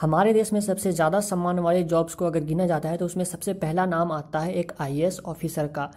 हमारे देश में सबसे ज़्यादा सम्मान वाले जॉब्स को अगर गिना जाता है तो उसमें सबसे पहला नाम आता है एक आईएएस ऑफिसर का।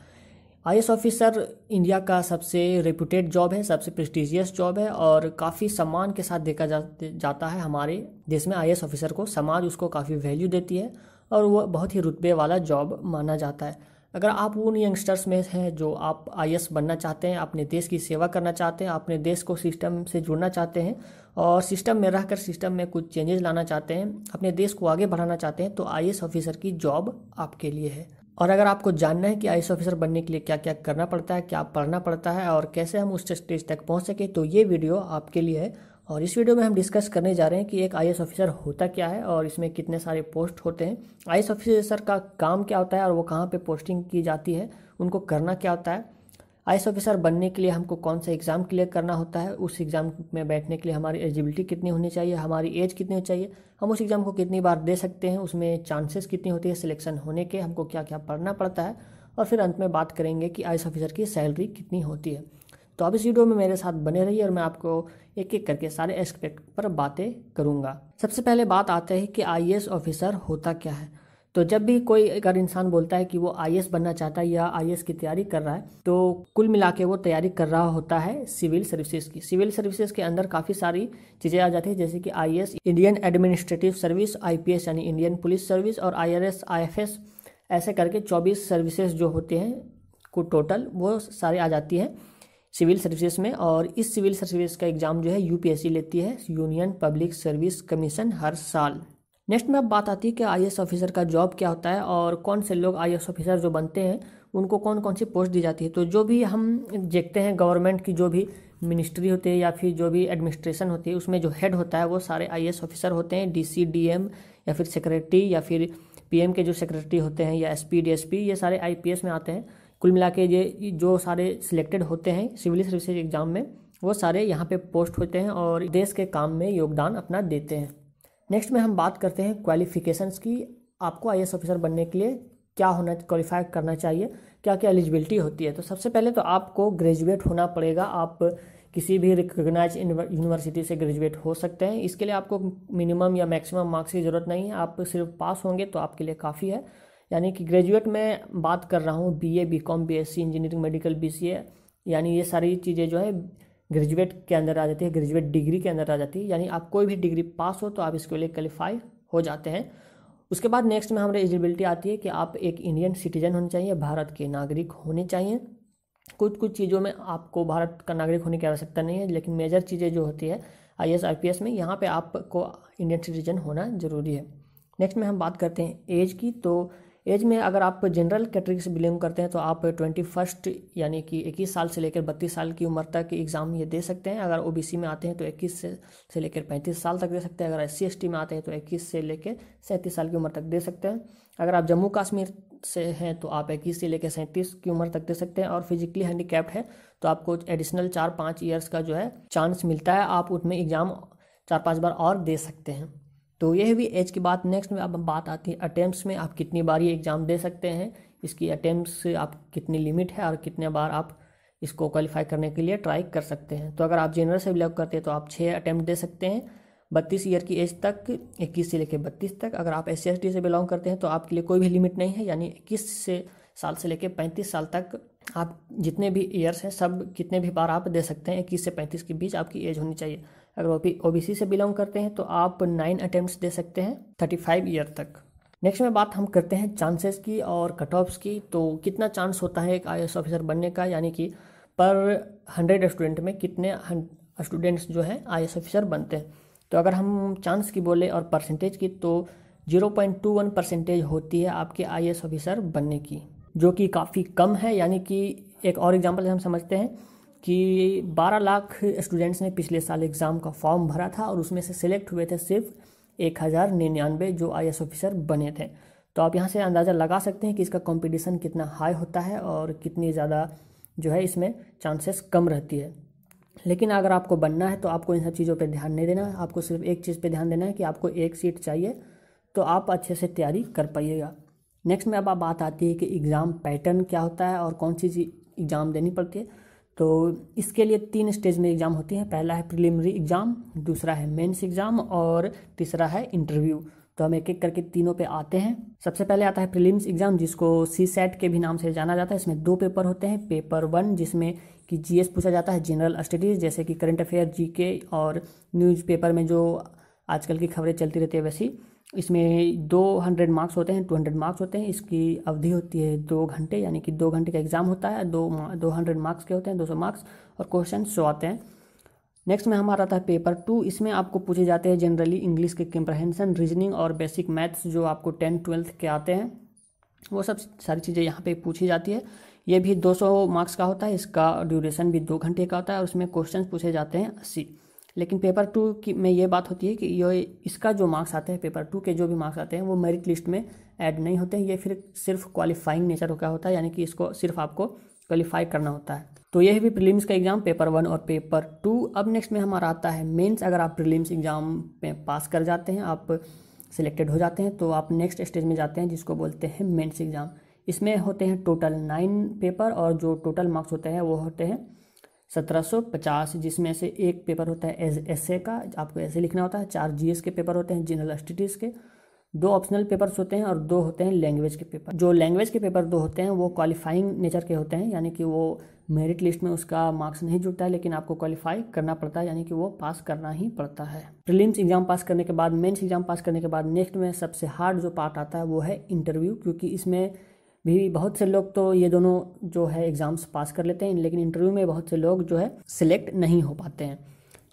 आईएएस ऑफिसर इंडिया का सबसे रेपुटेड जॉब है, सबसे प्रेस्टिजियस जॉब है और काफ़ी सम्मान के साथ देखा जाता है। हमारे देश में आईएएस ऑफिसर को समाज उसको काफ़ी वैल्यू देती है और वो बहुत ही रुतबे वाला जॉब माना जाता है। अगर आप उन यंगस्टर्स में हैं जो आप आईएएस बनना चाहते हैं, अपने देश की सेवा करना चाहते हैं, अपने देश को सिस्टम से जुड़ना चाहते हैं और सिस्टम में रहकर सिस्टम में कुछ चेंजेस लाना चाहते हैं, अपने देश को आगे बढ़ाना चाहते हैं, तो आईएएस ऑफिसर की जॉब आपके लिए है। और अगर आपको जानना है कि आईएएस ऑफिसर बनने के लिए क्या क्या करना पड़ता है, क्या पढ़ना पड़ता है और कैसे हम उस स्टेज तक पहुंच सके, तो ये वीडियो आपके लिए है। और इस वीडियो में हम डिस्कस करने जा रहे हैं कि एक आईएएस ऑफिसर होता क्या है और इसमें कितने सारे पोस्ट होते हैं, आईएएस ऑफिसर का काम क्या होता है और वो कहाँ पे पोस्टिंग की जाती है, उनको करना क्या होता है, आईएएस ऑफिसर बनने के लिए हमको कौन सा एग्ज़ाम क्लियर करना होता है, उस एग्ज़ाम में बैठने के लिए हमारी एलिजिबिलिटी कितनी होनी चाहिए, हमारी एज कितनी होनी चाहिए, हम उस एग्ज़ाम को कितनी बार दे सकते हैं, उसमें चांसेस कितनी होती है सिलेक्शन होने के, हमको क्या क्या पढ़ना पड़ता है और फिर अंत में बात करेंगे कि आईएएस ऑफिसर की सैलरी कितनी होती है। तो आप इस वीडियो में मेरे साथ बने रहिए और मैं आपको एक एक करके सारे एस्पेक्ट पर बातें करूंगा। सबसे पहले बात आते हैं कि आईएएस ऑफिसर होता क्या है। तो जब भी कोई अगर इंसान बोलता है कि वो आईएएस बनना चाहता है या आईएएस की तैयारी कर रहा है, तो कुल मिला के वो तैयारी कर रहा होता है सिविल सर्विसेज की। सिविल सर्विसेज के अंदर काफ़ी सारी चीज़ें आ जाती है, जैसे कि IAS Indian administrative service, IPS यानी इंडियन पुलिस सर्विस और आईआरएस, आईएफएस, ऐसे करके 24 सर्विसेज जो होते हैं को टोटल वो सारे आ जाती है सिविल सर्विसेज में। और इस सिविल सर्विस का एग्ज़ाम जो है यूपीएससी लेती है, यूनियन पब्लिक सर्विस कमीशन, हर साल। नेक्स्ट में अब बात आती है कि आईएएस ऑफिसर का जॉब क्या होता है और कौन से लोग आईएएस ऑफिसर जो बनते हैं उनको कौन कौन सी पोस्ट दी जाती है। तो जो भी हम देखते हैं गवर्नमेंट की जो भी मिनिस्ट्री होती है या फिर जो भी एडमिनिस्ट्रेशन होती है, उसमें जो हेड होता है वो सारे आईएएस ऑफिसर होते हैं, डीसी, डीएम या फिर सेक्रेटरी या फिर पीएम के जो सेक्रेटरी होते हैं या एसपी, डीएसपी, ये सारे आईपीएस में आते हैं। कुल मिला के ये जो सारे सिलेक्टेड होते हैं सिविल सर्विसेज एग्जाम में, वो सारे यहाँ पे पोस्ट होते हैं और देश के काम में योगदान अपना देते हैं। नेक्स्ट में हम बात करते हैं क्वालिफिकेशंस की। आपको आईएएस ऑफिसर बनने के लिए क्या होना, क्वालिफाई करना चाहिए, क्या क्या एलिजिबिलिटी होती है। तो सबसे पहले तो आपको ग्रेजुएट होना पड़ेगा। आप किसी भी रिकॉग्नाइज यूनिवर्सिटी से ग्रेजुएट हो सकते हैं। इसके लिए आपको मिनिमम या मैक्सिमम मार्क्स की ज़रूरत नहीं है, आप सिर्फ पास होंगे तो आपके लिए काफ़ी है। यानी कि ग्रेजुएट में बात कर रहा हूँ BA, BCom, BSc, engineering, medical, BCA, यानी ये सारी चीज़ें जो है ग्रेजुएट के अंदर आ जाती है, ग्रेजुएट डिग्री के अंदर आ जाती है। यानी आप कोई भी डिग्री पास हो तो आप इसके लिए क्वालिफाई हो जाते हैं। उसके बाद नेक्स्ट में हमारी एलिजिबिलिटी आती है कि आप एक इंडियन सिटीजन होने चाहिए, भारत के नागरिक होने चाहिए। कुछ कुछ चीज़ों में आपको भारत का नागरिक होने की आवश्यकता नहीं है, लेकिन मेजर चीज़ें जो होती है आईएएस, आईपीएस में, यहाँ पे आपको इंडियन सिटीजन होना ज़रूरी है। नेक्स्ट में हम बात करते हैं एज की। तो एज में अगर आप जनरल कैटेगरी से बिलोंग करते हैं तो आप 21 यानी कि 21 साल से लेकर 32 साल की उम्र तक एग्ज़ाम ये दे सकते हैं। अगर ओबीसी में आते हैं तो 21 से लेकर 35 साल तक दे सकते हैं। अगर एससी एसटी में आते हैं तो 21 से लेकर 37 साल की उम्र तक दे सकते हैं। अगर आप जम्मू कश्मीर से हैं तो आप 21 से लेकर 37 की उम्र तक दे सकते हैं। और फिजिकली हैंडीकैप्ड है तो आपको एडिशनल 4-5 ईयर्स का जो है चांस मिलता है, आप उसमें एग्ज़ाम 4-5 बार और दे सकते हैं। तो यह भी एज की बात। नेक्स्ट में अब बात आती है अटेम्प्ट्स में, आप कितनी बार ये एग्ज़ाम दे सकते हैं, इसकी अटेम्प्ट्स से आप कितनी लिमिट है और कितने बार आप इसको क्वालिफाई करने के लिए ट्राई कर सकते हैं। तो अगर आप जनरल से बिलोंग करते हैं तो आप 6 अटेम्प्ट दे सकते हैं 32 ईयर की एज तक, 21 से लेकर 32 तक। अगर आप एससी एसटी से बिलोंग करते हैं तो आपके लिए कोई भी लिमिट नहीं है, यानी 21 साल से लेकर 35 साल तक आप जितने भी ईयर्स हैं सब कितने भी बार आप दे सकते हैं। 21 से 35 के बीच आपकी एज होनी चाहिए। अगर ओबीसी से बिलोंग करते हैं तो आप 9 अटेम्प्ट्स दे सकते हैं 35 ईयर तक। नेक्स्ट में बात हम करते हैं चांसेस की और कट ऑफ्स की। तो कितना चांस होता है एक आईएएस ऑफिसर बनने का, यानी कि पर 100 स्टूडेंट में कितने स्टूडेंट्स जो हैं आईएएस ऑफिसर बनते हैं। तो अगर हम चांस की बोले और परसेंटेज की तो 0.21% होती है आपके आईएएस ऑफिसर बनने की, जो कि काफ़ी कम है। यानी कि एक और एग्जांपल हम समझते हैं कि 12 लाख स्टूडेंट्स ने पिछले साल एग्ज़ाम का फॉर्म भरा था और उसमें से सिलेक्ट हुए थे सिर्फ 1099 जो आईएएस ऑफिसर बने थे। तो आप यहाँ से अंदाज़ा लगा सकते हैं कि इसका कंपटीशन कितना हाई होता है और कितनी ज़्यादा जो है इसमें चांसेस कम रहती है। लेकिन अगर आपको बनना है तो आपको इन सब चीज़ों पे ध्यान नहीं देना है, आपको सिर्फ एक चीज़ पे ध्यान देना है कि आपको एक सीट चाहिए, तो आप अच्छे से तैयारी कर पाइएगा। नेक्स्ट में अब बात आती है कि एग्ज़ाम पैटर्न क्या होता है और कौन सी एग्ज़ाम देनी पड़ती है। तो इसके लिए 3 स्टेज में एग्ज़ाम होती है। पहला है प्रिलिमिनरी एग्ज़ाम, दूसरा है मेंस एग्ज़ाम और तीसरा है इंटरव्यू। तो हम एक एक करके तीनों पे आते हैं। सबसे पहले आता है प्रीलिम्स एग्ज़ाम, जिसको CSAT के भी नाम से जाना जाता है। इसमें 2 पेपर होते हैं। पेपर 1 जिसमें कि GS पूछा जाता है, जनरल स्टडीज़, जैसे कि करंट अफेयर, GK और न्यूज़पेपर में जो आजकल की खबरें चलती रहती है वैसी। इसमें 200 मार्क्स होते हैं, 200 मार्क्स होते हैं। इसकी अवधि होती है 2 घंटे, यानी कि 2 घंटे का एग्ज़ाम होता है। 200 मार्क्स के होते हैं, 200 मार्क्स, और क्वेश्चन 100 आते हैं। नेक्स्ट में हमारा आता है पेपर 2। इसमें आपको पूछे जाते हैं जनरली इंग्लिश के कंप्रहेंशन, रीजनिंग और बेसिक मैथ्स जो आपको 10th 12th के आते हैं, वो सब सारी चीज़ें यहाँ पे पूछी जाती है। ये भी 200 मार्क्स का होता है। इसका ड्यूरेशन भी 2 घंटे का होता है और उसमें क्वेश्चन पूछे जाते हैं 80। लेकिन पेपर 2 की में ये बात होती है कि ये इसका जो मार्क्स आते हैं, पेपर 2 के जो भी मार्क्स आते हैं, वो मेरिट लिस्ट में ऐड नहीं होते हैं। ये फिर सिर्फ क्वालिफाइंग नेचर का होता है, यानी कि इसको सिर्फ आपको क्वालिफाई करना होता है। तो यह भी प्रीलिम्स का एग्जाम, पेपर 1 और पेपर 2। अब नेक्स्ट में हमारा आता है मेंस। अगर आप प्रीलिम्स एग्जाम में पास कर जाते हैं, आप सिलेक्टेड हो जाते हैं, तो आप नेक्स्ट स्टेज में जाते हैं जिसको बोलते हैं मेंस एग्जाम। इसमें होते हैं टोटल 9 पेपर और जो टोटल मार्क्स होते हैं वो होते हैं 1750, जिसमें से एक पेपर होता है एसए का, आपको ऐसे लिखना होता है। 4 GS के पेपर होते हैं, जनरल स्टडीज़ के 2 ऑप्शनल पेपर्स होते हैं और 2 होते हैं लैंग्वेज के पेपर। जो लैंग्वेज के पेपर 2 होते हैं वो क्वालिफाइंग नेचर के होते हैं, यानी कि वो मेरिट लिस्ट में उसका मार्क्स नहीं जुड़ता है, लेकिन आपको क्वालिफाई करना पड़ता है, यानी कि वो पास करना ही पड़ता है। प्रीलिम्स एग्जाम पास करने के बाद, मेंस एग्जाम पास करने के बाद नेक्स्ट में सबसे हार्ड जो पार्ट आता है वो है इंटरव्यू, क्योंकि इसमें भी बहुत से लोग तो ये दोनों जो है एग्ज़ाम्स पास कर लेते हैं, लेकिन इंटरव्यू में बहुत से लोग जो है सिलेक्ट नहीं हो पाते हैं।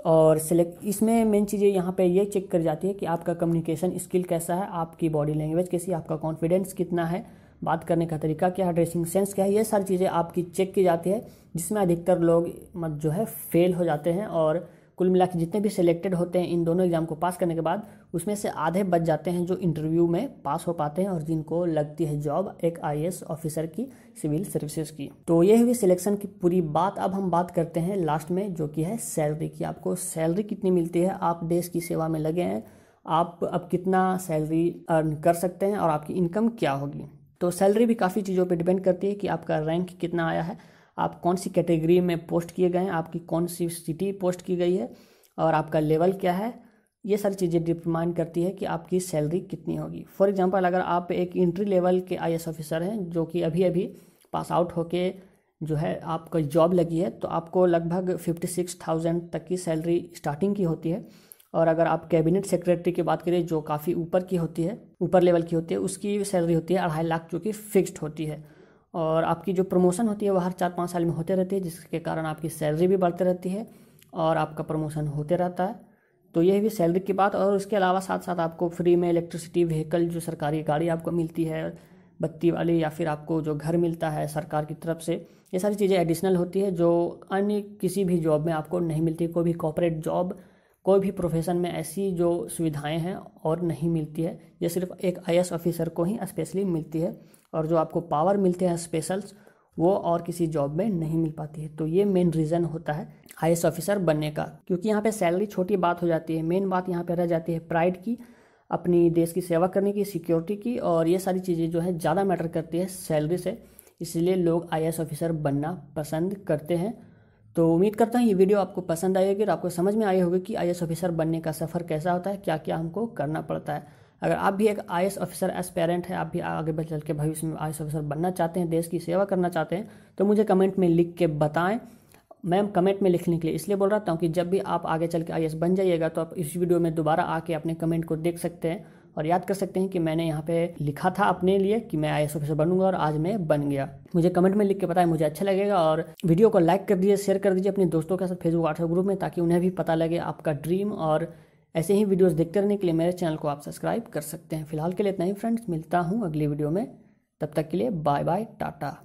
और सिलेक्ट इसमें मेन चीज़ें यहाँ पे ये चेक कर जाती है कि आपका कम्युनिकेशन स्किल कैसा है, आपकी बॉडी लैंग्वेज कैसी है, आपका कॉन्फिडेंस कितना है, बात करने का तरीका क्या है, ड्रेसिंग सेंस क्या है, ये सारी चीज़ें आपकी चेक की जाती है, जिसमें अधिकतर लोग जो है फेल हो जाते हैं। और कुल मिला के जितने भी सिलेक्टेड होते हैं इन दोनों एग्जाम को पास करने के बाद, उसमें से आधे बच जाते हैं जो इंटरव्यू में पास हो पाते हैं और जिनको लगती है जॉब एक IAS ऑफिसर की, सिविल सर्विसेज की। तो ये हुई सिलेक्शन की पूरी बात। अब हम बात करते हैं लास्ट में, जो कि है सैलरी की। आपको सैलरी कितनी मिलती है, आप देश की सेवा में लगे हैं, आप अब कितना सैलरी अर्न कर सकते हैं और आपकी इनकम क्या होगी। तो सैलरी भी काफ़ी चीज़ों पर डिपेंड करती है कि आपका रैंक कितना आया है, आप कौन सी कैटेगरी में पोस्ट किए गए हैं, आपकी कौन सी सिटी पोस्ट की गई है और आपका लेवल क्या है। ये सारी चीज़ें डिटरमाइन करती है कि आपकी सैलरी कितनी होगी। फॉर एग्जांपल, अगर आप एक एंट्री लेवल के IAS ऑफिसर हैं जो कि अभी अभी पास आउट होके जो है आपको जॉब लगी है, तो आपको लगभग 56,000 तक की सैलरी स्टार्टिंग की होती है। और अगर आप कैबिनेट सेक्रेटरी की बात करें जो काफ़ी ऊपर की होती है, ऊपर लेवल की होती है, उसकी सैलरी होती है 2.5 लाख, जो कि फिक्स्ड होती है। और आपकी जो प्रमोशन होती है वो हर 4-5 साल में होते रहती है, जिसके कारण आपकी सैलरी भी बढ़ती रहती है और आपका प्रमोशन होते रहता है। तो यह भी सैलरी की बात। और उसके अलावा साथ साथ आपको फ्री में इलेक्ट्रिसिटी व्हीकल, जो सरकारी गाड़ी आपको मिलती है बत्ती वाली, या फिर आपको जो घर मिलता है सरकार की तरफ से, ये सारी चीज़ें एडिशनल होती है जो अन्य किसी भी जॉब में आपको नहीं मिलती। कोई भी कॉर्पोरेट जॉब, कोई भी प्रोफेशन में ऐसी जो सुविधाएं हैं और नहीं मिलती है, ये सिर्फ एक IAS ऑफिसर को ही स्पेशली मिलती है। और जो आपको पावर मिलते हैं स्पेशल्स, वो और किसी जॉब में नहीं मिल पाती है। तो ये मेन रीज़न होता है IAS ऑफिसर बनने का, क्योंकि यहाँ पे सैलरी छोटी बात हो जाती है। मेन बात यहाँ पे रह जाती है प्राइड की, अपनी देश की सेवा करने की, सिक्योरिटी की, और ये सारी चीज़ें जो है ज़्यादा मैटर करती है सैलरी से। इसलिए लोग IAS ऑफिसर बनना पसंद करते हैं। तो उम्मीद करता हूँ ये वीडियो आपको पसंद आई होगी और आपको समझ में आई होगी कि IAS ऑफिसर बनने का सफ़र कैसा होता है, क्या क्या हमको करना पड़ता है। अगर आप भी एक IAS ऑफिसर एस्पेरेंट है, आप भी आगे बढ़ चल के भविष्य में IAS ऑफिसर बनना चाहते हैं, देश की सेवा करना चाहते हैं, तो मुझे कमेंट में लिख के बताएं। मैं कमेंट में लिखने के लिए इसलिए बोल रहा हूँ कि जब भी आप आगे चल के IAS बन जाइएगा तो आप इस वीडियो में दोबारा आके अपने कमेंट को देख सकते हैं और याद कर सकते हैं कि मैंने यहाँ पे लिखा था अपने लिए कि मैं IAS ऑफिसर बनूंगा और आज मैं बन गया। मुझे कमेंट में लिख के बताएं, मुझे अच्छा लगेगा। और वीडियो को लाइक कर दीजिए, शेयर कर दीजिए अपने दोस्तों के साथ फेसबुक व्हाट्सएप ग्रुप में, ताकि उन्हें भी पता लगे आपका ड्रीम। और ऐसे ही वीडियोस देखते रहने के लिए मेरे चैनल को आप सब्सक्राइब कर सकते हैं। फिलहाल के लिए इतना ही फ्रेंड्स, मिलता हूँ अगली वीडियो में। तब तक के लिए बाय बाय, टाटा।